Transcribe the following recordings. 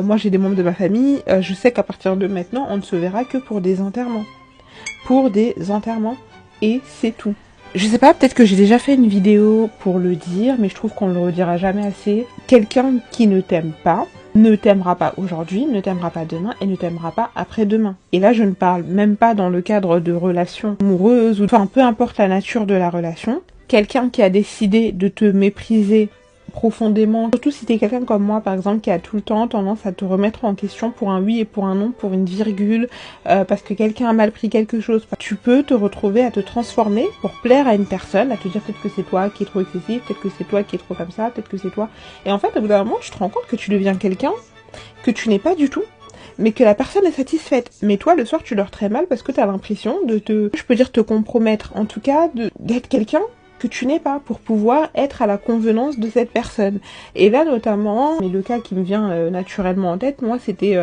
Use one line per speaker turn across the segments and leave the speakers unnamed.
moi j'ai des membres de ma famille, je sais qu'à partir de maintenant, on ne se verra que pour des enterrements. Pour des enterrements, et c'est tout. Je sais pas, peut-être que j'ai déjà fait une vidéo pour le dire, mais je trouve qu'on le redira jamais assez. Quelqu'un qui ne t'aime pas, ne t'aimera pas aujourd'hui, ne t'aimera pas demain et ne t'aimera pas après-demain. Et là, je ne parle même pas dans le cadre de relations amoureuses ou enfin peu importe la nature de la relation. Quelqu'un qui a décidé de te mépriser profondément, surtout si t'es quelqu'un comme moi par exemple qui a tout le temps tendance à te remettre en question pour un oui et pour un non, pour une virgule, parce que quelqu'un a mal pris quelque chose, tu peux te retrouver à te transformer pour plaire à une personne, à te dire peut-être que c'est toi qui es trop excessif, peut-être que c'est toi qui es trop comme ça, peut-être que c'est toi, et en fait au bout d'un moment tu te rends compte que tu deviens quelqu'un que tu n'es pas du tout, mais que la personne est satisfaite. Mais toi, le soir, tu dors très mal parce que t'as l'impression de je peux dire te compromettre, en tout cas, d'être quelqu'un que tu n'es pas pour pouvoir être à la convenance de cette personne. Et là, notamment, mais le cas qui me vient naturellement en tête, moi, c'était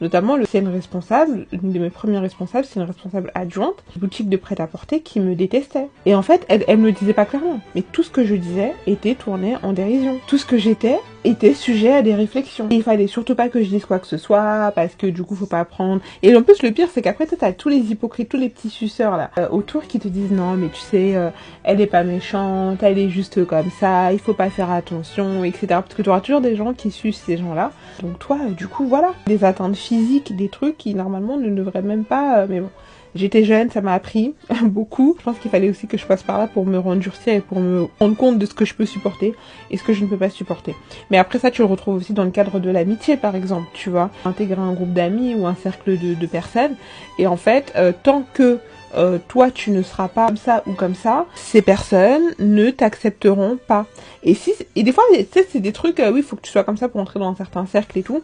notamment c'est une responsable, une de mes premières responsables, c'est une responsable adjointe, une boutique de prêt-à-porter qui me détestait. Et en fait, elle me le disait pas clairement, mais tout ce que je disais était tourné en dérision. Tout ce que j'étais était sujet à des réflexions. Et il fallait surtout pas que je dise quoi que ce soit, parce que du coup, faut pas apprendre. Et en plus, le pire, c'est qu'après, t'as tous les hypocrites, tous les petits suceurs, là, autour qui te disent, non, mais tu sais, elle est pas méchante, elle est juste comme ça, il faut pas faire attention, etc. Parce que tu auras toujours des gens qui sucent ces gens-là. Donc toi, du coup, voilà. Des atteintes physiques, des trucs qui, normalement, ne devraient même pas, mais bon. J'étais jeune, ça m'a appris beaucoup. Je pense qu'il fallait aussi que je passe par là pour me endurcir et pour me rendre compte de ce que je peux supporter et ce que je ne peux pas supporter. Mais après ça, tu le retrouves aussi dans le cadre de l'amitié, par exemple, tu vois. Intégrer un groupe d'amis ou un cercle de personnes. Et en fait, tant que toi, tu ne seras pas comme ça ou comme ça, ces personnes ne t'accepteront pas. Et des fois, tu sais, c'est des trucs, oui, il faut que tu sois comme ça pour entrer dans un certain cercle et tout.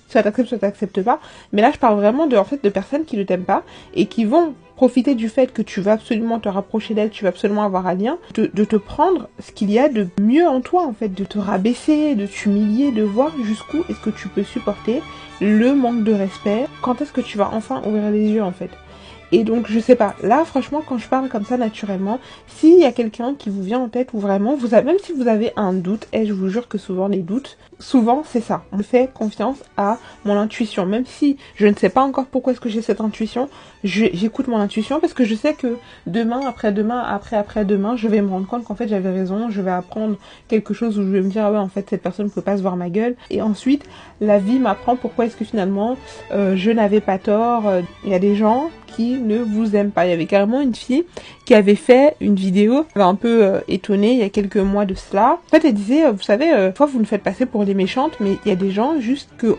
Soit t'acceptes pas, mais là je parle vraiment de personnes qui ne t'aiment pas et qui vont profiter du fait que tu vas absolument te rapprocher d'elles, tu vas absolument avoir un lien, de te prendre ce qu'il y a de mieux en toi en fait, de te rabaisser, de t'humilier, de voir jusqu'où est-ce que tu peux supporter le manque de respect, quand est-ce que tu vas enfin ouvrir les yeux en fait. Et donc, je sais pas, là, franchement, quand je parle comme ça naturellement, s'il y a quelqu'un qui vous vient en tête ou vraiment, même si vous avez un doute, et je vous jure que souvent les doutes, souvent c'est ça. On fait confiance à mon intuition. Même si je ne sais pas encore pourquoi est-ce que j'ai cette intuition, j'écoute mon intuition parce que je sais que demain, après-demain, après-demain, je vais me rendre compte qu'en fait j'avais raison, je vais apprendre quelque chose où je vais me dire, ah ouais, en fait, cette personne ne peut pas se voir ma gueule. Et ensuite, la vie m'apprend pourquoi est-ce que finalement, je n'avais pas tort. Il y a des gens qui ne vous aiment pas. Il y avait carrément une fille qui avait fait une vidéo, elle m'a un peu étonnée il y a quelques mois de cela. En fait, elle disait, vous savez, parfois vous nous faites passer pour les méchantes, mais il y a des gens juste que